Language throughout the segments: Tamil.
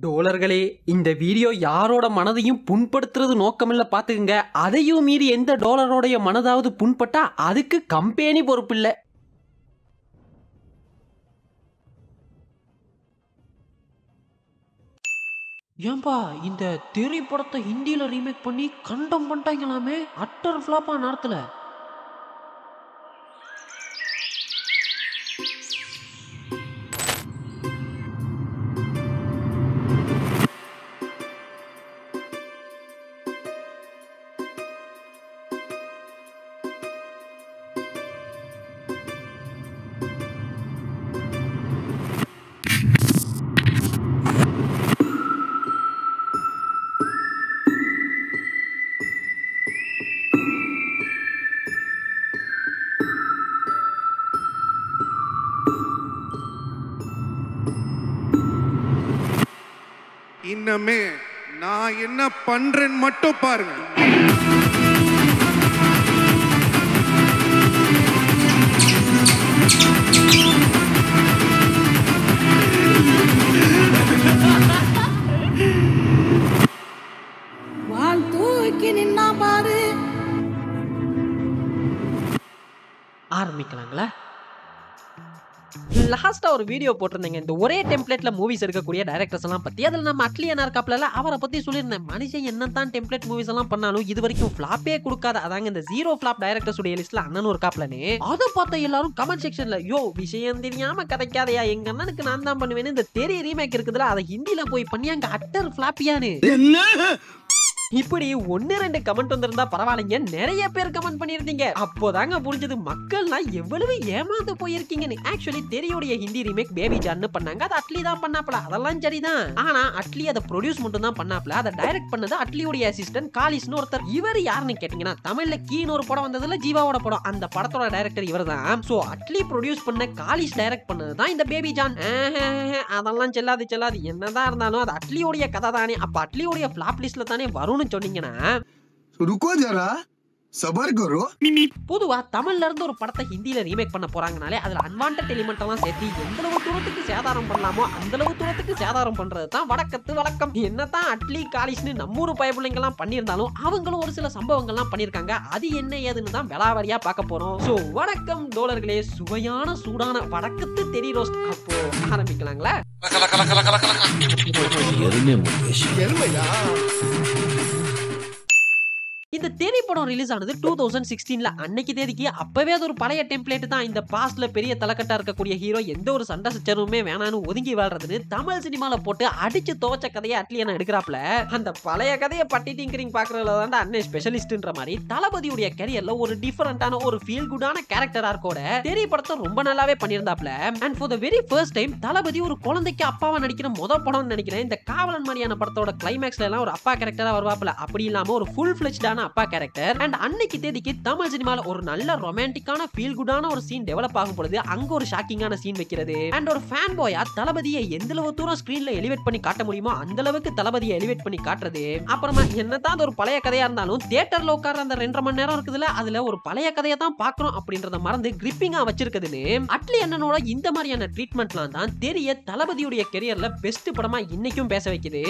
டோலர்களே, இந்த வீடியோ யாரோட மனதையும் புண்படுத்துறது நோக்கமில்ல பாத்துக்குங்க. அதையும் மீறி எந்த டோலரோடைய மனதாவது புண்பட்டா அதுக்கு கம்பெனி பொறுப்பில்லை. ஏன்பா இந்த தெறி படத்தை ஹிந்தியில ரீமேக் பண்ணி கண்டம் பண்ணிட்டாங்களாமே, அட்டர் ஃபிளாப்பா நேரத்துல. இன்னமே நான் என்ன பண்றேன்னு மட்டும் பாருங்க. வால் தூக்கி நின்னா பாரு. ஆரம்பிக்கலாங்களா? லாஸ்டா ஒரு வீடியோ போட்டிருந்தேங்க, இந்த ஒரே டெம்ப்ளேட்ல மூவிஸ் எடுக்கக்கூடிய டைரக்டர்ஸ் எல்லாம் பத்தி. அதுல நம்ம அட்லி அண்ணா இருக்காப்ல, அவரை பத்தி சொல்லியிருந்தேன். மனுஷன் என்னதான் டெம்ப்ளேட் மூவிஸ் எல்லாம் பண்ணாலும் இது வரைக்கும் ஃபிளாப்பே கொடுக்காத, அதாங்க இந்த ஜீரோ ஃபிளாப் டைரக்டர்ஸ் உடைய லிஸ்ட்ல அண்ணனும் இருக்காப்லன்னு. அதை பார்த்த எல்லாரும் கமெண்ட் செக்ஷன்ல, யோ விஷயம் தெரியாம கதைக்காதையா, எங்க அண்ணனுக்கு நான் தான் பண்ணுவேன்னு இந்த தெரிய ரீமேக் இருக்குதுல, அதை ஹிந்தியில போய் பண்ணி அங்க அட்டர் ஃபிளாப்பியானு இப்படி 1-2 கமெண்ட் வந்திருந்தா பரவாயில்லைங்க, நிறைய பேர் கமெண்ட் பண்ணிருந்தீங்க. அப்போதாங்க புரிஞ்சது மக்கள்லாம் எவ்வளவு ஏமாந்து போயிருக்கீங்கன்னு. ஆக்சுவலி தெரியோடைய ஹிந்தி ரீமேக் பேபி ஜான்னு பண்ணாங்க, அது அட்லி தான் பண்ணாப்ல, அதெல்லாம் சரிதான். ஆனா அட்லி அதை ப்ரொடியூஸ் மட்டும் தான் பண்ணாப்ல, அதை டைரக்ட் பண்ணது அட்லியோடைய அசிஸ்டன்ட் காலிஸ்னு ஒருத்தர். இவர் யாருன்னு கேட்டீங்கன்னா, தமிழ்ல கீன்னு ஒரு படம் வந்ததுல ஜீவாவோட படம், அந்த படத்தோட டைரக்டர் இவர் தான். சோ அட்லி ப்ரொடியூஸ் பண்ண காலிஸ் டைரக்ட் பண்ணதுதான் இந்த பேபி ஜான். அதெல்லாம் செல்லாது. என்னதான் இருந்தாலும் அது அட்லியோடைய கதை தானே, அப்ப அட்லியோடைய ஃபிளாப் லிஸ்ட்ல தானே வரும் சொன்னீங்கன்னா, रुको जरा सबर करो. பொதுவா தமிழ்ல இருந்து ஒரு படத்தை ஹிந்தியில ரீமேக் பண்ண போறாங்கனாலே அதுல அன்வான்டட் எலிமெண்ட் எல்லாம் சேர்த்து எந்தளவு தூரத்துக்கு சேதாரம் பண்ணலாமோ அந்த அளவு தூரத்துக்கு சேதாரம் பண்றது தான் வடக்கத்து வழக்கம். என்னதான் அட்லி காலிஸ்னு நம்ம ஊர் பயப்பிள்ளைங்க எல்லாம் பண்ணியிருந்தாலும் அவங்களும் ஒரு சில சம்பவங்கள்லாம் பண்ணியிருக்காங்க. அது என்ன ஏதுன்னு தான் விலாவரியா பார்க்க போறோம். சோ வணக்கம் டோலர்களே, சுவையான சூடான வடக்கத்து தெரி ரோஸ்ட் அப்போ ஆரம்பிக்கலாங்களா? இந்த தெரி படம் ரிலீஸ் ஆனது 2016ல. அன்னைக்கு தேதிக்கு அப்பவே அது ஒரு பழைய டெம்ப்ளேட் தான். இந்த பாஸ்ட்ல பெரிய தலைக்கட்டா இருக்கக்கூடிய ஹீரோ எந்த ஒரு சண்டை சச்சரவுமே வேணான்னு ஒதுங்கி வாழ்றதுன்னு தமிழ் சினிமால போட்டு அடிச்சு துவச்ச கதையை அட்லி என்ன எடுக்கிறாப்ல. அந்த பழைய கதையை பட்டி டிங்கரிங் பாக்குறதுல தான் அண்ணன் ஸ்பெஷலிஸ்ட்ன்ற மாதிரி தளபதியுடைய கரியர்ல ஒரு டிஃபரண்டான ஒரு ஃபீல் குடான கேரக்டர் ஆர்க்கோட தெரி படத்தை ரொம்ப நல்லாவே பண்ணியிருந்தாப்ல. And for the very first time Thalapathy ஒரு குழந்தைக்கு அப்பாவா நடிக்கிற முதல் படம்னு நினைக்கிறேன். இந்த காவலன் மாதிரியான படத்தோட கிளைமேக்ஸ்ல எல்லாம் ஒரு அப்பா கேரக்டரா வருவாப்ல. அப்படி இல்லாம ஒரு ஃபுல் ஃபிளெஜ்டான அப்பா கேரக்டர். அண்ட் அன்னைக்கு தேதிக்கு தமிழ் சினிமால ஒரு நல்ல ரொமான்டிக்கான ஃபீல் குடான ஒரு சீன் டெவலப் ஆகும் பொழுது அங்க ஒரு ஷாக்கிங்கான சீன் வைக்கிறது. அண்ட் ஒரு ஃபேன் பாயா தளபதியை எந்த அளவு தூரம் ஸ்கிரீன்ல எலிவேட் பண்ணி காட்ட முடியுமோ அந்த அளவுக்கு தளபதியை எலிவேட் பண்ணி காட்டுறது. அப்புறமா என்னதான் ஒரு பழைய கதையா இருந்தாலும் தியேட்டர்ல உட்கார்ற அந்த 2.5 மணி நேரம் இருக்குதுல, அதுல ஒரு பழைய கதையை தான் பாக்குறோம் அப்படின்றத மறந்து கிரிப்பிங்கா வச்சிருக்குதுன்னு அட்லி அண்ணனோட இந்த மாதிரியான ட்ரீட்மெண்ட்லாம் தான் தெரிய தளபதியுடைய கெரியர்ல பெஸ்ட் படமா இன்னைக்கும் பேச வைக்குது.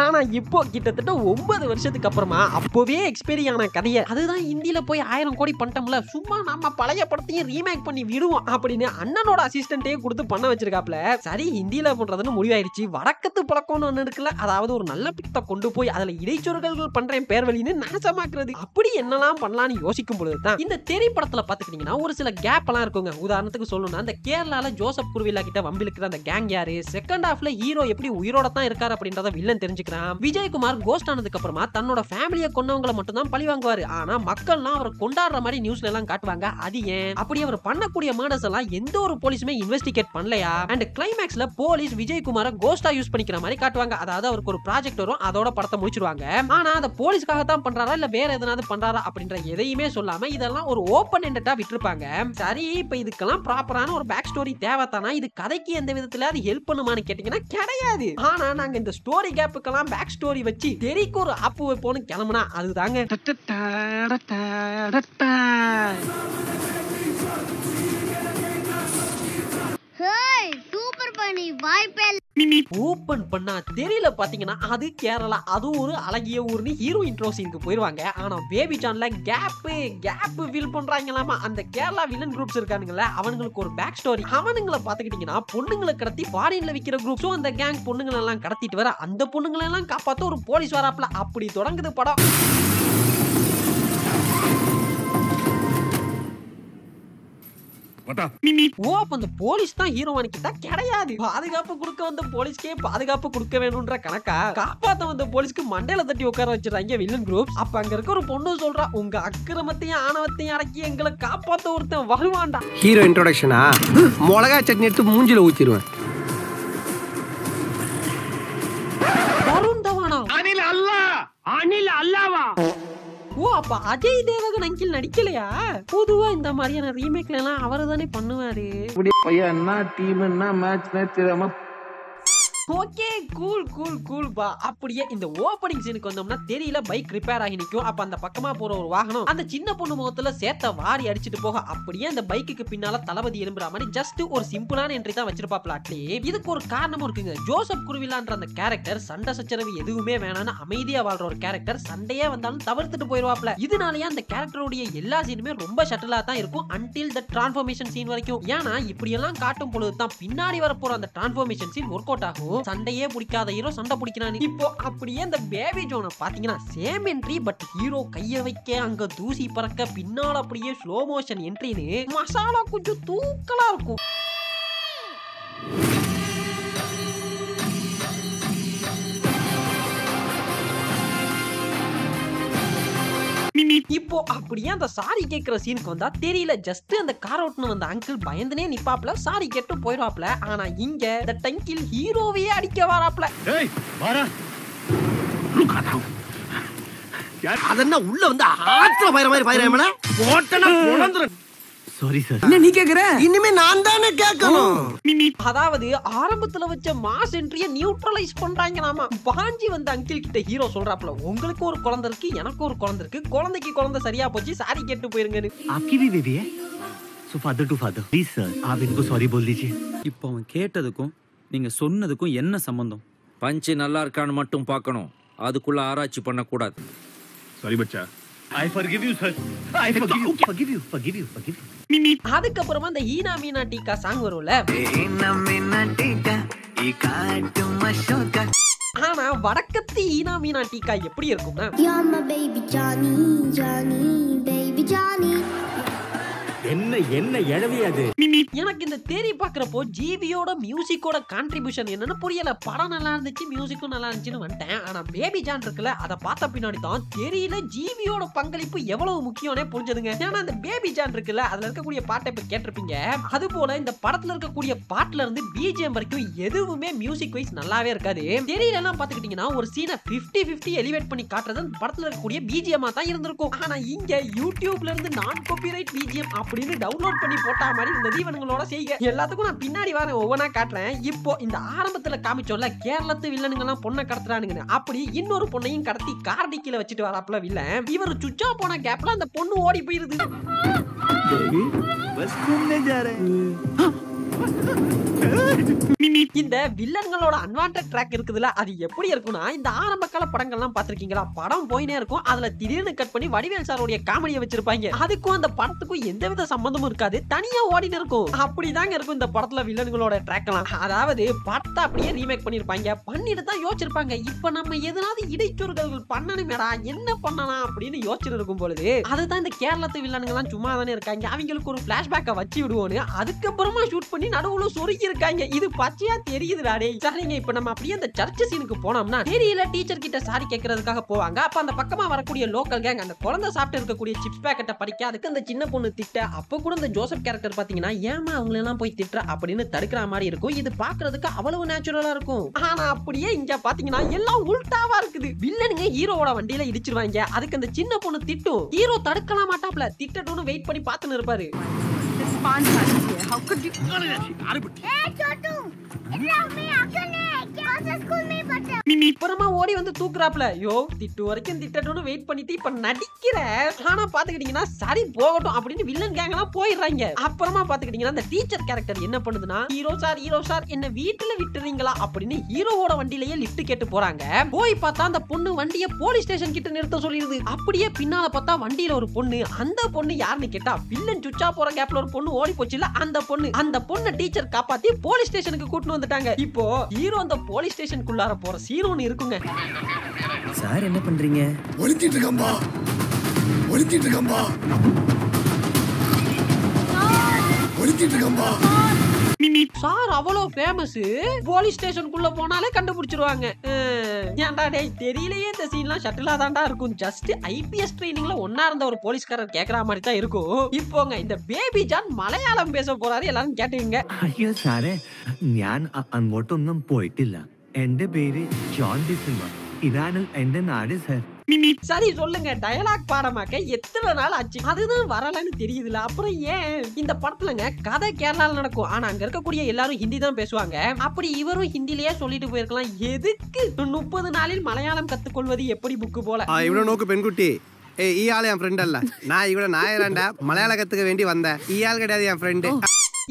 ஆனா இப்போ கிட்டத்தட்ட 9 வருஷத்துக்கு அப்புறமா அப்போவே எக்ஸ்பீரி ஆன கதையை அதுதான் ஹிந்தியில போய் 1000 கோடி பண்ணிட்டோம்ல, சும்மா நம்ம பழைய படத்தையும் ரீமேக் பண்ணி விடுவோம் அப்படின்னு அண்ணனோட அசிஸ்டன்ட்டே கொடுத்து பண்ண வச்சிருக்காப்ல. சரி ஹிந்தியில பண்றதுன்னு முடிவாயிருச்சு. வடக்கத்து பழக்கம்னு ஒண்ணு இருக்குல்ல, அதாவது ஒரு நல்ல பிக்த கொண்டு போய் அதுல இடைச்சொல்கள் பண்றேன் பேர் வழின்னு நாசமாக்குறது. அப்படி என்னெல்லாம் பண்ணலாம்னு யோசிக்கும் பொழுதுதான் இந்த தெரி படத்துல பாத்துக்கிட்டீங்கன்னா ஒரு சில கேப் எல்லாம் இருக்குங்க. உதாரணத்துக்கு சொல்லணும்னா அந்த கேரளால ஜோசப் குருவில்லா கிட்ட வம்பிலுக்குற அந்த கேங் யாரு, செகண்ட் ஹாஃப்ல ஹீரோ எப்படி உயிரோட தான் இருக்காரு அப்படின்றத வில்லன் தெரிஞ்சுக்கிறான். விஜயகுமார் கோஸ்ட் ஆனதுக்கு அப்புறமா தன்னோட ஃபேமிலியை கொண்டவங்களை மட்டும் தான் பழி வாங்குவாரு. ஆனா மக்கள்லாம் அவரை கொண்டாடுற மாதிரி நியூஸ்ல எல்லாம் காட்டுவாங்க. அது ஏன் அப்படி அவர் பண்ணக்கூடிய மர்டர்ஸ் எல்லாம் எந்த ஒரு போலீஸுமே இன்வெஸ்டிகேட் பண்ணலையா? அண்ட் கிளைமேக்ஸ்ல போலீஸ் விஜயகுமார கோஸ்டா யூஸ் பண்ணிக்கிற மாதிரி காட்டுவாங்க. அதாவது அவருக்கு ஒரு ப்ராஜெக்ட் வரும், அதோட படத்தை முடிச்சிருவாங்க. ஆனா அத போலீஸ்க்காக தான் பண்றாரா இல்ல வேற எதனாவது பண்றாரா அப்படின்ற எதையுமே சொல்லாம இதெல்லாம் ஒரு ஓபன் எண்டடா விட்டுருப்பாங்க. சரி இப்ப இதுக்கெல்லாம் ப்ராப்பரான ஒரு பேக் ஸ்டோரி தேவைத்தானா? இது கதைக்கு எந்த விதத்துல அது ஹெல்ப் பண்ணுமான்னு கேட்டீங்கன்னா கிடையாது. ஆனா நாங்க இந்த ஸ்டோரி கேப்புக்கெல்லாம் பேக் ஸ்டோரி வச்சு தெறிக்கு ஒரு ஆப்பு வைப்போம்னு கிளம்புனா அதுதாங்க சூப்பர் பண்ணி வாய்ப்பே ஓபன் பண்ணா தெரியல பாத்தீங்கன்னா அது கேரளா, அது ஒரு அழகிய ஊர்னு ஹீரோ இன்ட்ரோ சீனுக்கு போயிருவாங்க. ஆனா பேபி ஜான்ல கேப் ஃபீல் பண்றாங்களாமா. அந்த கேரளா வில்லன் குரூப்ஸ் இருக்கானுங்களே, அவங்களுக்கு ஒரு பேக் ஸ்டோரி. அவனுங்களை பாத்துக்கிட்டீங்கன்னா பொண்ணுங்களை கடத்தி ஃபாரின்ல விக்கிற குரூப்ஸும் அந்த கேங் பொண்ணுங்களை எல்லாம் கடத்திட்டு வர அந்த பொண்ணுங்களை எல்லாம் காப்பாத்த ஒரு போலீஸ் வராப்ல. அப்படி தொடங்குது படம். அந்த போலீஸ் தான் ஹீரோவானு கிட்ட கிடையாது. பாதுகாப்பு கொடுக்க வந்த போலீஸ்க்கே பாதுகாப்பு கொடுக்க வேணும்ன்ற கணக்கா காப்பாத்த வந்த போலீஸ்க்கு மண்டையில தட்டி உட்கார வச்சிருக்காங்க வில்லன் குரூப். அப்ப அங்க இருக்க ஒரு பொண்ணு சொல்றா, உங்க அக்கிரமத்தையும் ஆணவத்தையும் அடக்கி எங்களை காப்பாத்த ஒருத்தன் வருவான்டா. ஹீரோ இன்ட்ரோடக்ஷனா மிளகா சட்னி எடுத்து மூஞ்சில ஊத்திடுவேன். வருண் தவானா? அனில் அல்லாவா? ஓ, அப்ப அஜய் தேவகன் அங்கிள் நடிக்கலையா? பொதுவா இந்த மாதிரியான ரீமேக்ல எல்லாம் அவரு தானே பண்ணுவாரு. என்ன டீம் என்ன மேட்ச் தெரியாம. ஓகே, கூல் பா. அப்படியே இந்த ஓபனிங் சீனுக்கு வந்தோம்னா தெரியல பைக் ரிப்பேர் ஆகி நிக்கும். அப்ப அந்த பக்கமா போற ஒரு வாகனம் அந்த சின்ன பொண்ணு முகத்துல சேத்த வாரி அடிச்சிட்டு போக, அப்படியே அந்த பைக்குக்கு பின்னால தளபதி எழும்புற மாதிரி ஜஸ்ட் ஒரு சிம்பிளான என்ட்ரி தான் வச்சிருப்பா பிளாட்லி. இதுக்கு ஒரு காரணமும் இருக்குங்க. ஜோசப் குருவிலான்ற அந்த கேரக்டர் சண்டை சச்சரவு எதுவுமே வேணான்னு அமைதியா வாழ்ற ஒரு கேரக்டர். சண்டையே வந்தாலும் தவிர்த்துட்டு போயிருவாப்ல. இதனாலயே அந்த கேரக்டருடைய எல்லா சீனுமே ரொம்ப ஷட்டிலா தான் இருக்கும் அன்டில் த டிரான்ஸ்ஃபர்மேஷன் சீன் வரைக்கும். ஏன்னா இப்படி எல்லாம் காட்டும் பொழுதுதான் பின்னாடி வரப்போற அந்த டிரான்ஸ்ஃபர்மேஷன் சீன் ஒர்க் அவுட் ஆகும். சண்டையே பிடிக்காத ஹீரோ சண்டை பிடிக்கிறான். இப்போ அப்படியே அந்த பேபி ஜோனை பாத்தீங்கன்னா சேம் என்ட்ரி, பட் ஹீரோ கைய வைக்க அங்க தூசி பறக்க பின்னால அப்படியே ஸ்லோ மோஷன் என்ட்ரின்னு மசாலா கொஞ்சம் தூக்கலா இருக்கும். இப்போ அப்படியே அந்த சாரி கேட்கிற சீனுக்கு வந்தா தெரியல ஜஸ்ட் அந்த கார் ஓட்டுன வந்த அங்கிள் பயந்துனே நிப்பாப்ல, சாரி கேட்டு போயிடுவாப்ல. ஆனா இங்க இந்த டங்கில் ஹீரோவையே அடிக்க வராப்ல. அதென்ன உள்ள வந்து ஆத்துல பயிர மாதிரி பயிரமல போட்டனா பொளந்துற. Sorry sir. என்ன நீ கேக்குற? இனிமே நான் தானே கேட்கணும். அதாவது ஆரம்பத்துல வச்ச மாஸ் என்ட்ரிய நியூட்ரலைஸ் பண்றாங்க. நாம பாஞ்சி வந்த அங்கிள் கிட்ட ஹீரோ சொல்றாப்ல, உங்களுக்கு ஒரு குழந்தை இருக்கு, எனக்கு ஒரு குழந்தை இருக்கு, குழந்தைக்கு குழந்தை சரியா போச்சு, சாரி கேட்டு போயிருங்கன்னு. आपकी भी बेबी है? So father to father. Please sir, आप इनको sorry बोल दीजिए. இப்போ அவன் கேட்டதுக்கும் நீங்க சொன்னதுக்கும் என்ன சம்பந்தம்? பஞ்ச் நல்லா இருக்கான்னு மட்டும் பார்க்கணும், அதுக்குள்ள ஆராய்ச்சி பண்ண கூடாது. Sorry Bachcha. I forgive you sir. I forgive you. Forgive you. அதுக்கப்புறமா அந்த ஈனா மீனா டீக்கா சாங் வரும்ல. ஆனா வடக்கத்து ஈனா மீனா டீக்கா எப்படி இருக்கும்னா, என்ன எழவியாது. எனக்கு இந்த தேரி பாக்குறப்போ ஜிபியோட மியூசிக்கோட கான்ட்ரிபியூஷன் என்னன்னு புரியல. படம் நல்லா இருந்துச்சு, மியூசிக்கும் நல்லா இருந்துச்சுன்னு வந்துட்டேன். ஆனா பேபி ஜான் இருக்குல்ல, அதை பார்த்த பின்னாடி தான் தெரியல ஜிபியோட பங்களிப்பு எவ்வளவு முக்கியம்னே புரிஞ்சதுங்க. ஏன்னா அந்த பேபி ஜான் இருக்குல்ல, அதுல இருக்கக்கூடிய பாட்டை இப்ப கேட்டிருப்பீங்க. அது போல இந்த படத்துல இருக்கக்கூடிய பாட்டுல இருந்து பிஜிஎம் வரைக்கும் எதுவுமே மியூசிக் வைஸ் நல்லாவே இருக்காது. தெரியல எல்லாம் பாத்துக்கிட்டீங்கன்னா ஒரு சீனை 50-50 எலிவேட் பண்ணி காட்டுறது அந்த படத்துல இருக்கக்கூடிய பிஜிஎம் தான் இருந்திருக்கும். ஆனா இங்க யூடியூப்ல இருந்து நான் காப்பிரைட் பிஜிஎம் அப்படின்னு டவுன்லோட் பண்ணி போட்டா மாதிரி இந்த தீவனங்களோட செய்ய. எல்லாத்துக்கும் நான் பின்னாடி வரேன், ஒவ்வொன்னா காட்டுறேன். இப்போ இந்த ஆரம்பத்துல காமிச்சோம்ல கேரளத்து வில்லனுங்க எல்லாம் பொண்ணை கடத்துறானுங்க, அப்படி இன்னொரு பொண்ணையும் கடத்தி கார்டிக்கில வச்சுட்டு வராப்ல வில்லன். இவர் சுச்சா போன கேப்ல அந்த பொண்ணு ஓடி போயிருது. இந்த வில்லன்களோட அன்வான்டட் ட்ராக் இருக்குதுல, அது எப்படி இருக்கும்னா இந்த ஆரம்ப கால படங்கள்லாம் பாத்திருக்கீங்களா? படம் போயினே இருக்கும், அதுல திடீர்னு கட் பண்ணி வடிவேல் சாரோட காமெடியை வச்சிருப்பாங்க. அதுக்கும் அந்த படத்துக்கும் எந்தவித சம்பந்தமும் இருக்காது, தனியா ஓடிட்டு இருக்கும். அப்படிதாங்க இருக்கும் இந்த படத்துல வில்லன்களோட ட்ராக் எல்லாம். அதாவது படத்தை அப்படியே ரீமேக் பண்ணிருப்பாங்க, பண்ணிட்டு தான் யோசிச்சிருப்பாங்க இப்ப நம்ம எதனாவது இடைச்சொருகள் பண்ணணுமேடா, என்ன பண்ணலாம் அப்படின்னு யோசிச்சுட்டு இருக்கும் பொழுது அதுதான் இந்த கேரளத்து வில்லனுங்க எல்லாம் சும்மா தானே இருக்காங்க, அவங்களுக்கு ஒரு பிளாஷ்பேக்கை வச்சு விடுவோன்னு அதுக்கப்புறமா ஷூட் பண்ணி நடுவுல சொருகி இருக்காங்க. இது பச்சையா தெரியுதுடா டேய். சரிங்க, இப்ப நம்ம அப்படியே அந்த சர்ச் சீனுக்கு போனோம்னா தெரியல டீச்சர் கிட்ட சாரி கேட்கறதுக்காக போவாங்க. அப்ப அந்த பக்கமா வரக்கூடிய லோக்கல் கேங் அந்த குழந்தை சாப்பிட்டு இருக்கக்கூடிய சிப்ஸ் பேக்கெட்டை பறிக்க அதுக்கு அந்த சின்ன பொண்ணு திட்ட. அப்ப கூட இந்த ஜோசப் கேரக்டர் பாத்தீங்கன்னா ஏமா அவங்கள எல்லாம் போய் திட்டுற அப்படின்னு தடுக்கிற மாதிரி இருக்கும். இது பாக்குறதுக்கு அவ்வளவு நேச்சுரலா இருக்கும். ஆனா அப்படியே இங்க பாத்தீங்கன்னா எல்லாம் உல்டாவா இருக்குது. வில்லனுங்க ஹீரோவோட வண்டியில இடிச்சிருவாங்க, அதுக்கு அந்த சின்ன பொண்ணு திட்டும். ஹீரோ தடுக்கலாம் மாட்டாப்ல, திட்டட்டும்னு வெயிட் பண்ணி பார்த்துன்னு இருப்பாரு. How could you? Hey, Chotu! It's like me, actually. School me, but அப்புறமா ஓடி வந்து தூக்குறாப்ல. யோ திட்டு வரைக்கும் திட்டட்டும்னு வெயிட் பண்ணிட்டு இப்ப நடிக்கிற. ஆனா பாத்துக்கிட்டீங்கன்னா சரி போகட்டும் அப்படின்னு வில்லன் கேங் எல்லாம் போயிடுறாங்க. அப்புறமா பாத்துக்கிட்டீங்கன்னா அந்த டீச்சர் கேரக்டர் என்ன பண்ணுதுன்னா, ஹீரோ சார் என்ன வீட்டுல விட்டுறீங்களா அப்படின்னு ஹீரோவோட வண்டியிலேயே லிஃப்ட் கேட்டு போறாங்க. போய் பார்த்தா அந்த பொண்ணு வண்டியை போலீஸ் ஸ்டேஷன் கிட்ட நிறுத்த சொல்லிடுது. அப்படியே பின்னால பார்த்தா வண்டியில ஒரு பொண்ணு. அந்த பொண்ணு யாருன்னு கேட்டா வில்லன் சுச்சா போற கேப்ல ஒரு பொண்ணு ஓடி போச்சுல அந்த பொண்ணு டீச்சர் காப்பாத்தி போலீஸ் ஸ்டேஷனுக்கு கூட்டிட்டு வந்துட்டாங்க. இப்போ ஹீரோ அந்த போலீஸ் ஸ்டேஷனுக்குள்ளார போற சீன் ஒன்னு இருக்குங்க. சார் என்ன பண்றீங்க? ஒளித்திட்டு இருக்கம்பா. சார் அவ்வளவு ஃபேமஸ், போலீஸ் ஸ்டேஷனுக்குள்ள போனாலே கண்டுபிடிச்சிருவாங்க. ஏன்டா டேய் தெரியலையே இந்த சீன்லாம் ஷட்டிலா தான்டா இருக்கும். ஜஸ்ட் ஐபிஎஸ் ட்ரைனிங்ல ஒன்னா இருந்த ஒரு போலீஸ்காரர் கேக்குற மாதிரி தான் இருக்கும். இப்போங்க இந்த பேபி ஜான் மலையாளம் பேச போறாரு, எல்லாரும் கேட்டுங்க. അയ്യോ സാറേ, ഞാൻ അങ്ങോട്ടൊന്നും പോയിട്ടില്ല. എന്റെ പേര് ജോൺ ഡിസിൽവ. ഇതാണ് എന്റെ നാട് സാർ. சரி சொல்லுங்க, டயலாக் பாடமாக்க எத்தனை நாள் ஆச்சு? அதுதான் வரலன்னு தெரியுதுல, அப்புறம் ஏன்? இந்த படத்துலங்க கதை கேரளால நடக்கும், ஆனா அங்க இருக்கக்கூடிய எல்லாரும் ஹிந்தி தான் பேசுவாங்க. அப்படி இவரும் ஹிந்திலேயே சொல்லிட்டு போயிருக்கலாம். எதுக்கு 30 நாளில் மலையாளம் கத்துக்கொள்வது எப்படி புக்கு போல? இவ்வளவு நோக்கு பெண்குட்டி. ഈ ആള് என் ஃப்ரெண்ட் அல்ல. நான் ഇവിടെ நாயராண்டா மலையாள கத்துக்க வேண்டி வந்தேன். ഈ ஆள் கிடையாது என் ஃப்ரெண்ட்.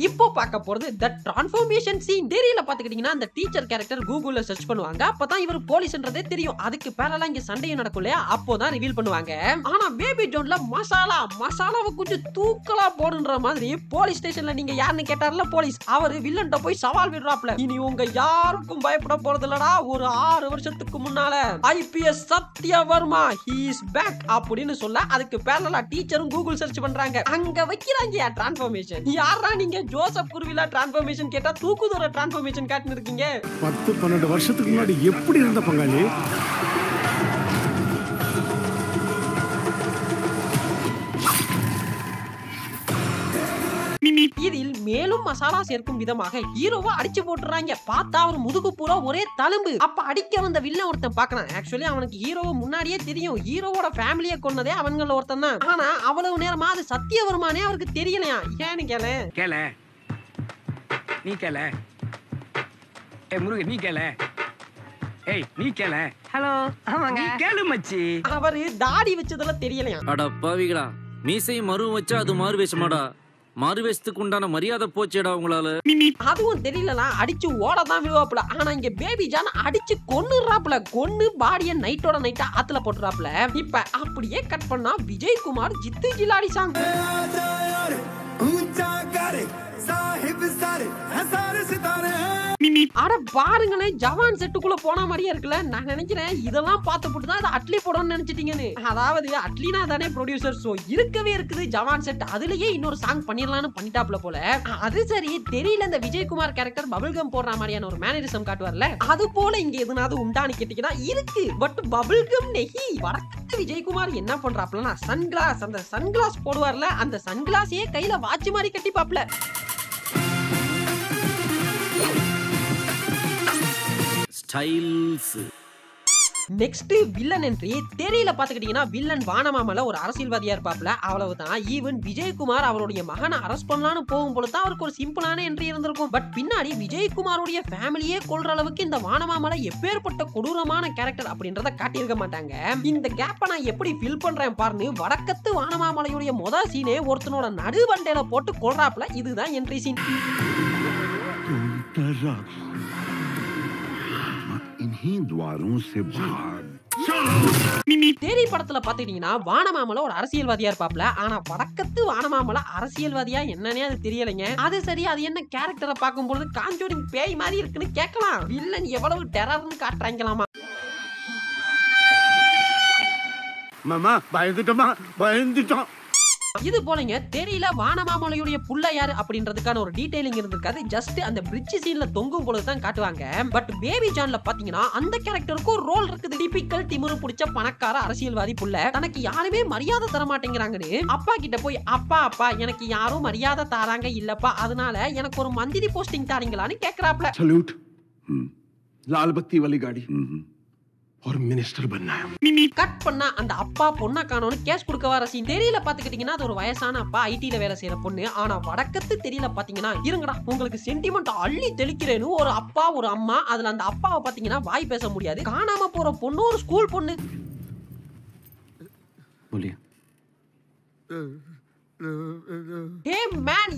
இப்போ பார்க்க போறது தி டிரான்ஸ்ஃபர்மேஷன் சீன். தெரியல பாத்துக்கிட்டீங்கன்னா அந்த டீச்சர் கேரக்டர் கூகுள்ல சர்ச் பண்ணுவாங்க. அப்பதான் இவர் போலீஸ்ன்றதே தெரியும். அதுக்கு பேரலா இங்க சண்டையும் நடக்கும் இல்லையா, அப்போதான் ரிவீல் பண்ணுவாங்க. ஆனா பேபி ஜோன்ல மசாலாவை கொஞ்சம் தூக்கலா போடுன்ற மாதிரி போலீஸ் ஸ்டேஷன்ல நீங்க யாருன்னு கேட்டார்ல போலீஸ், அவரு வில்லன்ட்ட போய் சவால் விடுறாப்ல. இனி உங்க யாருக்கும் பயப்பட போறது இல்லடா, ஒரு 6 வருஷத்துக்கு முன்னால ஐபிஎஸ் சத்யவர்மா ஹி இஸ் பேக் அப்படின்னு சொல்ல அதுக்கு பேரலா டீச்சரும் கூகுள் சர்ச் பண்றாங்க. அங்க வைக்கிறாங்க டிரான்ஸ்ஃபர்மேஷன். யாரா நீங்க ஜோசப் குருவிலா டிரான்ஸ்ஃபர்மேஷன் கேட்டா தூக்குதோர டிரான்ஸ்ஃபர்மேஷன் காட்டிட்டு இருக்கீங்க. 10-12 வருஷத்துக்கு முன்னாடி எப்படி இருந்த பங்காளி? இதில் மேலும் மசாலா சேர்க்கும் விதமாக ஹீரோவை அடிச்சு போட்டுறாங்க. பார்த்தா அவர் முதுகு பூரா ஒரே தழும்பு. அப்ப அடிக்க வந்த வில்லன் ஒருத்தன் பார்க்கறான். ஆக்சுவலி அவனுக்கு ஹீரோவை முன்னாடியே தெரியும். ஹீரோவோட ஃபேமிலியை கொன்னதே அவங்கள ஒருத்தன் தான். ஆனா அவ்வளவு நேரமா அது சத்தியவர்மானே அவருக்கு தெரியலையா. ஏன்னு கேள நீ கேள. முருகன் நீ கேள. நீ கேள. ஹலோ ஆமாங்க நீ கேளு மச்சி. அவரு தாடி வச்சதெல்லாம் தெரியலையா. அட பாவிகளா, மீசையும் மருவும் வச்சா அது மாறு வேஷமாடா. மாறு வேஷத்துக்கு உண்டான மரியாதை போச்சேடா உங்களால. அதுவும் தெரியலனா அடிச்சு ஓடதான் விழுவாப்ல. ஆனா இங்க பேபி ஜான் அடிச்சு கொன்னுறாப்ல. கொன்னு பாடிய நைட்டோட நைட்டா ஆத்துல போட்டுறாப்ல. இப்ப அப்படியே கட் பண்ணா விஜயகுமார் ஜித்து ஜிலாடி சாங். அட பாருங்களேன், ஜவான் செட்டுக்குள்ள போன மாதிரியே இருக்குல்ல. நான் நினைக்கிறேன் இதெல்லாம் பார்த்து தான் அட்லி போடணும்னு நினைச்சிட்டீங்கன்னு. அதாவது அட்லினா தானே ப்ரொடியூசர், சோ இருக்கவே இருக்குது ஜவான் செட். அதுலயே இன்னொரு சாங் பண்ணிடலாம்னு பண்ணிட்டாப்ல போல. அது சரி தெரியல, இந்த விஜயகுமார் கேரக்டர் பபிள்கம் போடுற மாதிரியான ஒரு மேனரிசம் காட்டுவார்ல, அது போல இங்க எதுனாவது உண்டான்னு கேட்டீங்கன்னா இருக்கு. But bubblegum நெஹி. வடக்கு விஜயகுமார் என்ன பண்றாப்லனா சன்கிளாஸ், அந்த சன்கிளாஸ் போடுவார்ல, அந்த சன்கிளாஸையே கையில வாட்ச் மாதிரி கட்டிப்பாப்ல. ஸ்டைல்ஸ். Next villain entry. தெரியல பாத்துக்கிட்டீங்கன்னா வில்லன் வானமாமல ஒரு அரசியல்வாதியா இருப்பாப்ல, அவ்வளவுதான். ஈவன் விஜயகுமார் அவருடைய மகனை அரெஸ்ட் பண்ணலான்னு போகும்போது தான் அவருக்கு ஒரு சிம்பிளான என்ட்ரி இருந்திருக்கும். பட் பின்னாடி விஜயகுமாரோடைய ஃபேமிலியே கொல்ற அளவுக்கு இந்த வானமாமல எப்பேற்பட்ட கொடூரமான கேரக்டர் அப்படின்றத காட்டியிருக்க மாட்டாங்க. இந்த கேப்பை நான் எப்படி ஃபில் பண்றேன் பாருன்னு வடக்கத்து வானமாமலையுடைய மொத சீனே ஒருத்தனோட நடுவண்டையில போட்டு கொல்றாப்ல. இதுதான் என்ட்ரி சீன். தேரி படத்துல பாத்துக்கிட்டீங்கன்னா வானமாமல ஒரு அரசியல்வாதியா இருப்பாப்ல. ஆனா வடக்கத்து வானமாமல அரசியல்வாதியா என்னன்னே அது தெரியலைங்க. அது சரி, அது என்ன கேரக்டரை பார்க்கும்போது காஞ்சோரிங் பேய் மாதிரி இருக்குன்னு கேட்கலாம். வில்லன் எவ்வளவு டெரர்னு காட்டுறாங்களாமா. மாமா பயந்துட்டோம். இது போலங்க தெரியல வானமாமலையுடைய புள்ள யாரு அப்படின்றதுக்கான ஒரு டீடைலிங் இருந்திருக்காது. ஜஸ்ட் அந்த பிரிட்ஜ் சீன்ல தொங்கும் பொழுது தான் காட்டுவாங்க. பட் பேபி ஜான்ல பாத்தீங்கன்னா அந்த கேரக்டருக்கு ஒரு ரோல் இருக்குது. டிபிக்கல் திமிரு பிடிச்ச பணக்கார அரசியல்வாதி புள்ள. தனக்கு யாருமே மரியாதை தர மாட்டேங்கிறாங்கன்னு அப்பா கிட்ட போய் அப்பா எனக்கு யாரும் மரியாதை தாராங்க இல்லப்பா, அதனால எனக்கு ஒரு மந்திரி போஸ்டிங் தாரீங்களான்னு கேக்குறாப்ல. சல்யூட். லால் பத்தி வாலி காடி. ஒரு மினிஸ்டர் பண்ண கட் பண்ணா அந்த அப்பா பொண்ணா காணோன்னு கேஷ் கொடுக்க வர சீன். தெரியல பாத்துக்கிட்டீங்கன்னா அது ஒரு வயசான அப்பா ஐடில வேலை செய்யற பொண்ணு. ஆனா வடக்கத்து தெரியல பாத்தீங்கன்னா இருங்கடா உங்களுக்கு சென்டிமெண்ட் அள்ளி தெளிக்கிறேன்னு ஒரு அப்பா ஒரு அம்மா. அதுல அந்த அப்பாவை பாத்தீங்கன்னா வாய் பேச முடியாது. காணாம போற பொண்ணு ஒரு ஸ்கூல் பொண்ணு.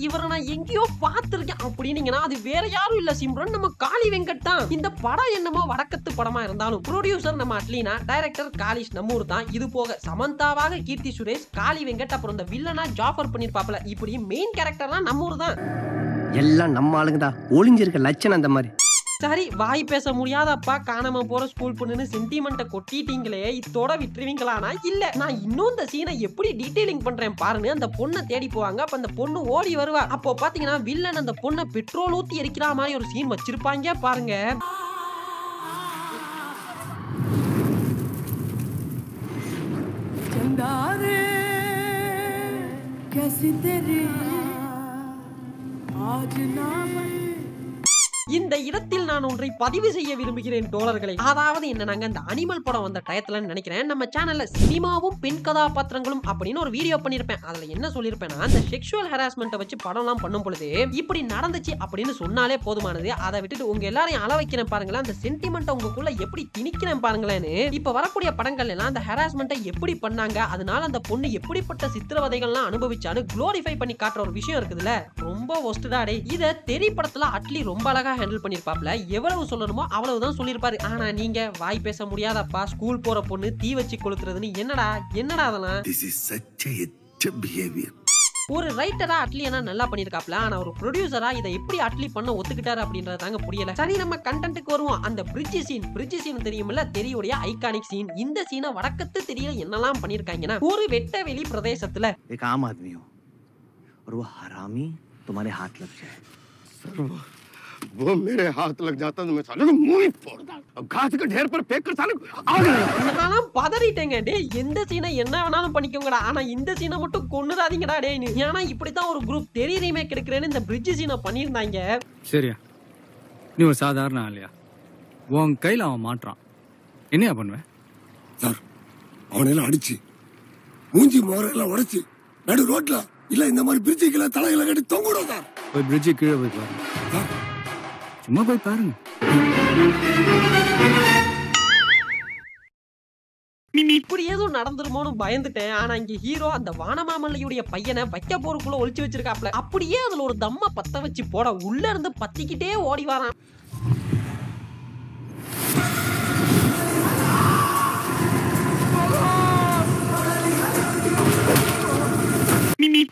இவரை நான் எங்கேயோ பார்த்திருக்கேன் அப்படின்னீங்கன்னா அது வேற யாரும் இல்ல சிம்ரன், நம்ம காளி வெங்கட் தான். இந்த படம் என்னமோ வடக்கத்து படமா இருந்தாலும் ப்ரொடியூசர் நம்ம அட்லீனா, டைரக்டர் காலிஷ் நம்மூர் தான். இது போக சமந்தாவாக கீர்த்தி சுரேஷ், காளி வெங்கட், அப்புறம் இந்த வில்லனா ஜாஃபர் பண்ணிருப்பாப்ல. இப்படி மெயின் கேரக்டர்லாம் நம்மூர் தான். எல்லாம் நம்ம ஆளுங்க தான். ஒளிஞ்சிருக்க லட்சணம் அந்த மாதிரி. சரி வாய் பேச முடியாத அப்பா காணாம போற ஸ்கூல் பொண்ணுன்னு சென்டிமெண்ட்டை கொட்டிட்டீங்களே, இதோட விட்டுருவீங்களானா? இல்ல, நான் இன்னும் இந்த சீனை எப்படி டீடைலிங் பண்றேன் பாருங்க. அந்த பொண்ணை தேடி போவாங்க. அப்ப அந்த பொண்ணு ஓடி வருவா. அப்போ பாத்தீங்கன்னா வில்லன் அந்த பொண்ணை பெட்ரோல் ஊத்தி எரிக்கிற மாதிரி ஒரு சீன் வச்சிருப்பாங்க பாருங்க. இந்த இடத்தில் நான் ஒன்றை பதிவு செய்ய விரும்புகிறேன் தோழர்களே. அதாவது என்னன்னாங்க, இந்த அனிமல் படம் வந்த டயத்துல நினைக்கிறேன் நம்ம சேனல்ல சினிமாவும் பெண் கதாபாத்திரங்களும் அப்படின்னு ஒரு வீடியோ பண்ணிருப்பேன். அதுல என்ன சொல்லிருப்பேன்னா, அந்த செக்ஷுவல் ஹராஸ்மெண்ட் வச்சு படம் எல்லாம் பண்ணும் பொழுது இப்படி நடந்துச்சு அப்படின்னு சொன்னாலே போதுமானது. அதை விட்டுட்டு உங்க எல்லாரையும் அள வைக்கிறேன் பாருங்களேன், அந்த சென்டிமெண்ட் உங்களுக்குள்ள எப்படி திணிக்கிறேன் பாருங்களேன்னு. இப்ப வரக்கூடிய படங்கள் எல்லாம் அந்த ஹராஸ்மெண்ட்டை எப்படி பண்ணாங்க, அதனால அந்த பொண்ணு எப்படிப்பட்ட சித்திரவதைகள்லாம் அனுபவிச்சான்னு குளோரிஃபை பண்ணி காட்டுற ஒரு விஷயம் இருக்குதுல்ல, ரொம்ப ஒஸ்டடாடே. இத தெரி படத்துல அட்லி ரொம்ப அழகா ஹேண்டில் பண்ணிருப்பாப்ல. எவ்வளவு சொல்லணுமோ அவ்வளவுதான் சொல்லிருப்பாரு. ஆனா நீங்க வாய் பேச முடியாதப்பா ஸ்கூல் போற பொண்ணு தீ வச்சு கொளுத்துறதுன்னு என்னடா அதெல்லாம்? This is such a behavior. ஒரு ரைட்டரா அட்லி என்ன நல்லா பண்ணிருக்காப்ல. ஆனா ஒரு ப்ரொடியூசரா இதை எப்படி அட்லி பண்ண ஒத்துக்கிட்டாரு அப்படின்றது தாங்க புரியல. சரி நம்ம கண்டென்ட்க்கு வருவோம். அந்த பிரிட்ஜ் சீன் தெரியுமில்ல, தெரியுடைய ஐகானிக் சீன். இந்த சீனை வடக்கத்து தெரியல என்னெல்லாம் பண்ணிருக்காங்கன்னா, ஒரு வெட்டவெளி பிரதேசத்துல एक आम आदमी हो और वो हरामी तुम्हारे हाथ लग जाए। वो मेरे हाथ लग जाता तो मैं साले को मुंह ही फोड़ता। अब घास के ढेर पर फेंक कर साले நான் பதறிட்டேங்க. டேய் எந்த சீனை என்ன வேணாலும் பண்ணிக்கோங்கடா, ஆனா இந்த சீனை மட்டும் கொன்னுறாதீங்கடா டேய்னு. ஏன்னா இப்படித்தான் ஒரு குரூப் தெரி ரீமேக் எடுக்கிறேன்னு இந்த பிரிட்ஜ் சீனை பண்ணியிருந்தாங்க. சரியா, நீ ஒரு சாதாரண ஆளியா? உன் கையில அவன் மாட்டான், என்னையா பண்ணுவேன்? சார் அவனெல்லாம் அடிச்சு மூஞ்சி மோரெல்லாம் உடைச்சு நடு ரோட்ல இல்ல இந்த மாதிரி பிரிட்ஜுக்குள்ள தலைகளை கட்டி தொங்கிடும் சார். போய் பிரிட்ஜு கீழே போய் பாருங்க, சும்மா போய் பாருங்க. இப்படி ஏதோ நடந்துருமோன்னு பயந்துட்டேன். ஆனா இங்க ஹீரோ அந்த வானமாமல்லியுடைய பையனை வைக்க போருக்குள்ள ஒளிச்சு வச்சிருக்காப்ல. அப்படியே அதுல ஒரு தம்ம பத்த வச்சு போட உள்ள இருந்து பத்திக்கிட்டே ஓடி வரான்.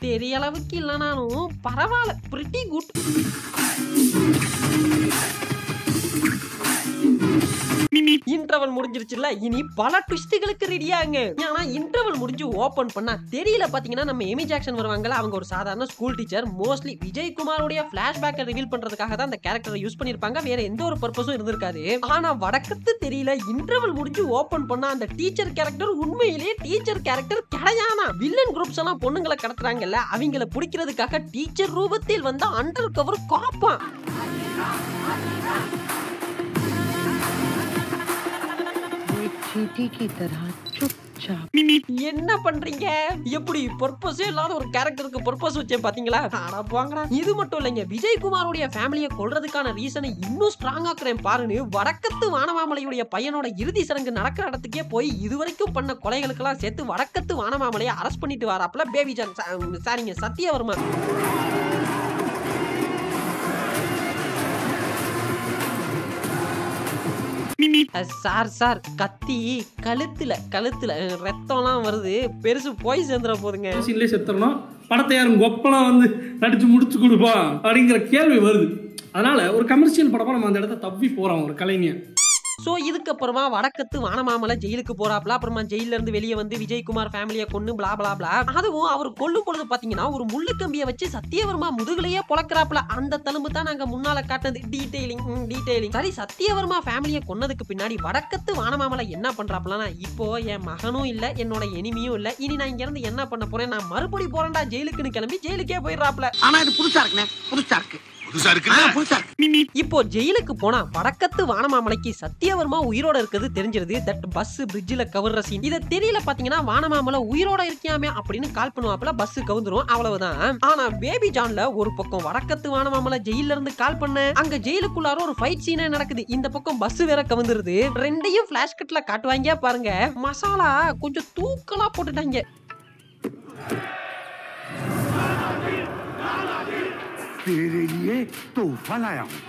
பெரிய அளவுக்கு இல்லனாலும் பரவாயில்ல, பிரிட்டி குட். இன்டர்வல் முடிஞ்சிருச்சுல, இனி பல ட்விஸ்ட்களுக்கு ரெடியாங்க. ஏன்னா இன்டர்வல் முடிஞ்சு ஓபன் பண்ணா தெரியல பாத்தீங்கன்னா நம்ம எமி ஜாக்சன் வருவாங்கல. அவங்க ஒரு சாதாரண ஸ்கூல் டீச்சர். மோஸ்ட்லி விஜயகுமாரோட பிளாஷ்பேக்கை ரிவீல் பண்றதுக்காக தான் அந்த கேரக்டரை யூஸ் பண்ணிருப்பாங்க. வேற எந்த ஒரு பர்பஸும் இருந்திருக்காது. ஆனா வடக்கத்து தெரியல இன்டர்வல் முடிஞ்சு ஓபன் பண்ணா அந்த டீச்சர் கேரக்டர் உண்மையிலேயே டீச்சர் கேரக்டர் கிடையானா. வில்லன் குரூப்ஸ் எல்லாம் பொண்ணுங்களை கடத்துறாங்கல்ல, அவங்கள பிடிக்கிறதுக்காக டீச்சர் ரூபத்தில் வந்து அண்டர் கவர் காப்பான். என்ன பண்றீங்க? எப்படி பர்பஸே இல்லாத ஒரு கேரக்டருக்கு பர்பஸ் வச்சேன் பாத்தீங்களா? இது மட்டும் இல்லைங்க, விஜயகுமாரோட ஃபேமிலியை கொல்றதுக்கான ரீசனை இன்னும் ஸ்ட்ராங் ஆக்குறேன் பாருன்னு வடக்கத்து வானமாமலையுடைய பையனோட இறுதி சடங்கு நடக்கிற இடத்துக்கே போய் இதுவரைக்கும் பண்ண கொலைகளுக்கெல்லாம் சேர்த்து வடக்கத்து வானமாமலையை அரெஸ்ட் பண்ணிட்டு வராப்ல பேபி ஜான். சாரிங்க, சத்யவர்மா. சார் கத்தி கழுத்துல ரத்தம்லாம் வருது, பெருசு போய் சேர்ந்துட போதுங்க. செத்துறோம், படத்தை யாரும் கொப்பலாம் வந்து நடிச்சு முடிச்சு கொடுப்பா அப்படிங்கிற கேள்வி வருது. அதனால ஒரு கமர்ஷியல் படமா நம்ம அந்த இடத்த தப்பி போறோம் ஒரு கலைஞர். சோ இதுக்கப்புறமா வடக்கத்து வானமாமலை ஜெயிலுக்கு போறாப்ல. அப்புறமா ஜெயில இருந்து வெளியே வந்து விஜயகுமார் ஃபேமிலியை கொண்டு பிளா பிளா பிளா. அதுவும் அவர் கொல்லும் பொழுது பாத்தீங்கன்னா ஒரு முள்ளு கம்பியை வச்சு சத்யவர்மா முதுகுலையே பொளக்குறாப்ல. அந்த தழும்பு தான் நாங்க முன்னால காட்டுனது. டீடைலிங். சரி, சத்யவர்மா ஃபேமிலியை கொன்னதுக்கு பின்னாடி வடக்கத்து வானமாமலை என்ன பண்றாப்லனா, இப்போ என் மகனும் இல்ல, என்னோட எனிமியும் இல்ல, இனி நான் இங்க இருந்து என்ன பண்ண போறேன், நான் மறுபடி போறேன்டா ஜெயிலுக்குன்னு கிளம்பி ஜெயிலுக்கே போயிடுறாப்ல. ஆனா இது புதுசா இருக்கு. இப்போ ஜெயிலுக்கு போனா வடக்கத்து வானமாமலைக்கு சத்தியவர்மா உயிரோட இருக்கிறது தெரிஞ்சிருது. தட் பஸ் பிரிட்ஜில் கவர்ற சீன். இதை தெரியல பாத்தீங்கன்னா வானமாமலை உயிரோட இருக்கியாமே அப்படின்னு கால் பண்ணுவாப்புல, பஸ் கவுந்துரும், அவ்வளவுதான். ஆனா பேபி ஜான்ல ஒரு பக்கம் வடக்கத்து வானமாமலை ஜெயில இருந்து கால் பண்ண அங்க ஜெயிலுக்குள்ளார ஒரு ஃபைட் சீனே நடக்குது. இந்த பக்கம் பஸ் வேற கவுந்துருது. ரெண்டையும் பிளாஷ் கட்ல காட்டுவாங்க பாருங்க. மசாலா கொஞ்சம் தூக்கலா போட்டுட்டாங்க. तेरे लिए तोहफा लाया हूं।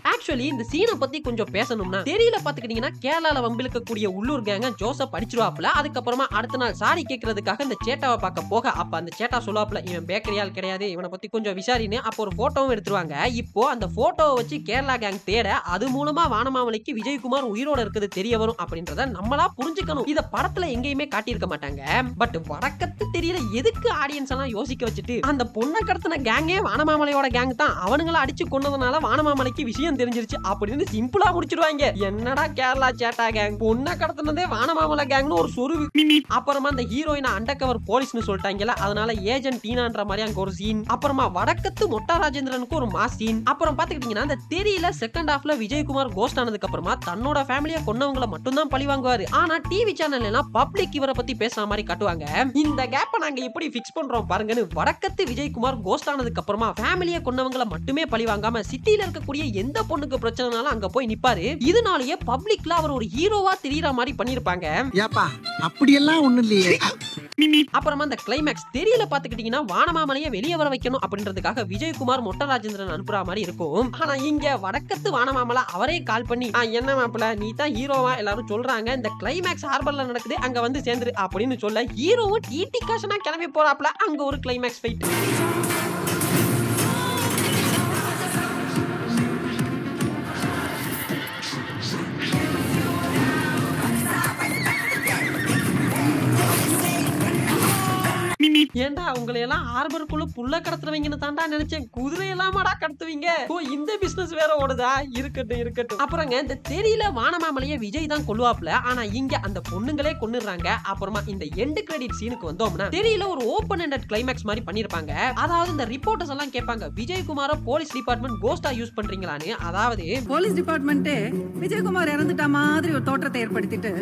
ஆக்சுவலி இந்த சீனை பத்தி கொஞ்சம் பேசணும்னா தெரியல பாத்துக்கிட்டீங்கன்னா கேரளால வம்பிழுக்கக்கூடிய உள்ளூர் கேங்க ஜோசப் அடிச்சிருவாப்ல. அதுக்கப்புறமா அடுத்த நாள் சாரி கேட்கறதுக்காக இந்த சேட்டாவை பார்க்க போக அப்ப அந்த சேட்டா சொல்லுவாப்ல, இவன் பேக்கரியால் கிடையாது, இவனை பத்தி கொஞ்சம் விசாரின்னு. அப்போ ஒரு போட்டோவும் எடுத்துருவாங்க. இப்போ அந்த போட்டோவை வச்சு கேரளா கேங் தேட அது மூலமா வானமாமலைக்கு விஜயகுமார் உயிரோட இருக்குது தெரிய வரும் அப்படின்றத நம்மளா புரிஞ்சுக்கணும். இத படத்துல எங்கேயுமே காட்டியிருக்க மாட்டாங்க. பட் வடக்கத்து தெரியல எதுக்கு ஆடியன்ஸ் எல்லாம் யோசிக்க வச்சுட்டு அந்த பொண்ணை கடத்தின கேங்கே வானமாமலையோட கேங் தான், அவனுங்களை அடிச்சு கொண்டதுனால வானமாமலைக்கு விஷயம் தெரிஞ்சிருச்சு அப்படின்னு சிம்பிளா முடிச்சிருவாங்க. என்னடா கேரளா சேட்டா கேங், பொண்ணை கடத்தினதே வானமாமலை கேங்னு ஒரு சொருவு. அப்புறமா அந்த ஹீரோயினை அண்டர் கவர் போலீஸ்னு சொல்லிட்டாங்கல்ல, அதனால ஏஜென்ட் டீனான்ற மாதிரி அங்க ஒரு சீன். அப்புறமா வடக்கத்து மொட்டா ராஜேந்திரனுக்கு ஒரு மாஸ் சீன். அப்புறம் பாத்துக்கிட்டீங்கன்னா அந்த தெரியல செகண்ட் ஹாஃப்ல விஜயகுமார் கோஸ்ட் ஆனதுக்கு அப்புறமா தன்னோட ஃபேமிலியை கொன்னவங்களை மட்டும் தான் பழி வாங்குவாரு. ஆனா டிவி சேனல் எல்லாம் பப்ளிக் இவரை பத்தி பேசுற மாதிரி காட்டுவாங்க. இந்த கேப்பை நாங்க எப்படி பிக்ஸ் பண்றோம் பாருங்கன்னு வடக்கத்து விஜயகுமார் கோஸ்ட் ஆனதுக்கு அப்புறமா ஃபேமிலியை கொன்னவங்களை மட்டுமே பழி வாங்காம சிட்டில இருக்கக்கூடிய எந்த பொண்ணுக்கு பிரச்சனைனாலும் அங்க போய் நிப்பாரு. இதனாலேயே பப்ளிக்ல அவர் ஒரு ஹீரோவா தெரியற மாதிரி பண்ணிருப்பாங்க. ஏப்பா அப்படி எல்லாம் ஒண்ணு இல்லையே. அப்புறமா அந்த கிளைமேக்ஸ் தெரியல பாத்துக்கிட்டீங்கன்னா வானமாமலையை வெளியே வர வைக்கணும் அப்படின்றதுக்காக விஜயகுமார் மொட்டை ராஜேந்திரன் அனுப்புற மாதிரி இருக்கும். ஆனா இங்க வடக்கத்து வானமாமலை அவரே கால் பண்ணி, என்ன மாப்பிள்ள நீ தான் ஹீரோவா எல்லாரும் சொல்றாங்க, இந்த கிளைமேக்ஸ் ஹார்பர்ல நடக்குது, அங்க வந்து சேர்ந்துரு அப்படின்னு சொல்ல ஹீரோவும் டிடி காஷனா கிளம்பி போறாப்ல. அங்க ஒரு கிளைமேக்ஸ் ஃபைட். ஏண்டா உங்களை எல்லாம் ஹார்பருக்குள்ள புள்ள கடத்துறவங்கன்னு தாண்டா நினைச்சேன், குதிரை எல்லாமாடா கடத்துவீங்க. ஓ இந்த பிசினஸ் வேற ஓடுதா, இருக்கட்டும் இருக்கட்டும். அப்புறங்க இந்த தெரியல வானமாமலையை விஜய் தான் கொல்லுவாப்ல. ஆனா இங்க அந்த பொண்ணுங்களே கொன்னுறாங்க. அப்புறமா இந்த எண்ட் கிரெடிட் சீனுக்கு வந்தோம்னா தெரியல ஒரு ஓபன் எண்டட் கிளைமேக்ஸ் மாதிரி பண்ணிருப்பாங்க. அதாவது இந்த ரிப்போர்ட்டர்ஸ் எல்லாம் கேட்பாங்க, Vijayakumara police department Costa use பண்றீங்களான்னு. அதாவது போலீஸ் டிபார்ட்மெண்ட்டே விஜயகுமார் இறந்துட்ட மாதிரி ஒரு தோற்றத்தை ஏற்படுத்திட்டு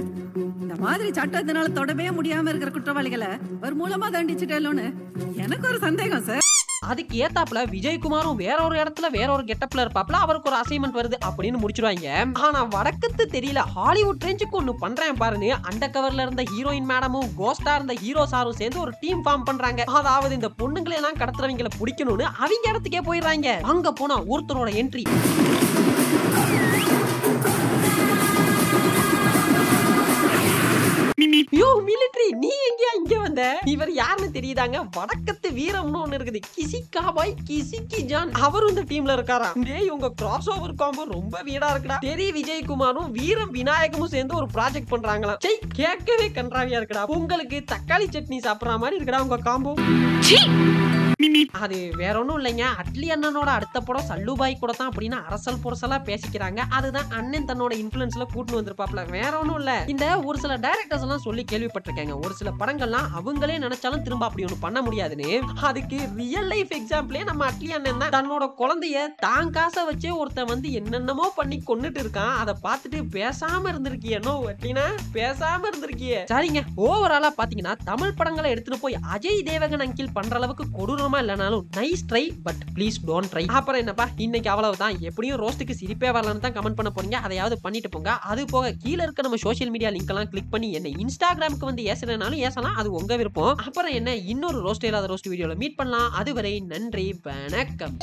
இந்த மாதிரி சட்டத்தினால தொடவே முடியாம இருக்கிற குற்றவாளிகளை ஒரு மூலமா தண்டிச்சுட்டேன்னு எனக்கு ஒரு சந்தேகம் சார். அதுக்கு ஏத்தாப்புல விஜயகுமாரும் வேற ஒரு இடத்துல வேற ஒரு கெட்டப்ல இருப்பாப்ல, அவருக்கு ஒரு அசைன்மெண்ட் வருது அப்படின்னு முடிச்சிருவாங்க. ஆனா வடக்கத்து தெரியல ஹாலிவுட் ரேஞ்சுக்கு ஒண்ணு பண்றேன் பாருன்னு அண்டர் கவர்ல இருந்த ஹீரோயின் மேடமும் கோஸ்டா இருந்த ஹீரோ சாரும் சேர்ந்து ஒரு டீம் ஃபார்ம் பண்றாங்க. அதாவது இந்த பொண்ணுங்களை எல்லாம் கடத்துறவங்களை பிடிக்கணும்னு அவங்க இடத்துக்கே போயிடுறாங்க. அங்க போனா ஒருத்தரோட என்ட்ரி, யோ மிலிட்டரி நீ எங்க இங்க வந்த? இவர் யாருன்னு தெரியுதாங்க, வடக்கத்து வீரம்னு ஒண்ணு இருக்குது, கிசிகா பாய் கிசிகி ஜான், அவரும் இந்த டீம்ல இருக்காரா. டேய் உங்க கிராஸ் ஓவர் காம்போ ரொம்ப வீடா இருக்குடா. தெரி விஜயகுமாரும் வீரம் விநாயகமும் சேர்ந்து ஒரு ப்ராஜெக்ட் பண்றாங்களா. சை கேட்கவே கன்றாவியா இருக்குடா. உங்களுக்கு தக்காளி சட்னி சாப்பிடுற மாதிரி இருக்குடா உங்க காம்போ. அது வேற ஒண்ணும் இல்லைங்க, அட்லி அண்ணனோட அடுத்த படம் சல்லுபாய் கூட தான் அப்படின்னு அரசல் புரசலா பேசிக்கிறாங்க. அதுதான் அண்ணன் தன்னோட இன்ஃபுளுன்ஸ்ல கூட்டு வந்திருப்பாப்ல, வேற ஒண்ணும் இல்ல. இந்த ஒரு சில டைரக்டர்ஸ் எல்லாம் சொல்லி கேள்விப்பட்டிருக்காங்க, ஒரு சில படங்கள்லாம் அவங்களே நினைச்சாலும் திரும்ப அப்படி ஒண்ணு பண்ண முடியாதுன்னு. அதுக்கு ரியல் லைஃப் எக்ஸாம்பிளே நம்ம அட்லி அண்ணன் தான். தன்னோட குழந்தைய தான் காசை வச்சே ஒருத்தன் வந்து என்னென்னமோ பண்ணி கொன்னுட்டு இருக்கான், அதை பார்த்துட்டு பேசாம இருந்திருக்கியோ அப்படின்னா பேசாம இருந்திருக்கிய. சரிங்க, ஓவராலா பாத்தீங்கன்னா தமிழ் படங்களை எடுத்துட்டு போய் அஜய் தேவகன் அங்கிள் பண்ற அளவுக்கு கொடூரமா இல்லனாலும் nice try, but please don't try. அப்புறம் என்னப்பா இன்னைக்கு அவ்வளவுதான். எப்படியும் ரோஸ்ட்டுக்கு சிரிப்பே வரலன்னு தான் கமெண்ட் பண்ண போறீங்க, அதையாவது பண்ணிட்டு போங்க. அது போக கீழே இருக்க நம்ம சோஷியல் மீடியா லிங்க் எல்லாம் கிளிக் பண்ணி என்ன இன்ஸ்டாகிராமுக்கு வந்து ஏசனாலும் ஏசலாம், அது உங்க விருப்பம். அப்புறம் என்ன இன்னொரு ரோஸ்ட் இல்லாத ரோஸ்ட் வீடியோல மீட் பண்ணலாம். அதுவரை நன்றி, வணக்கம்.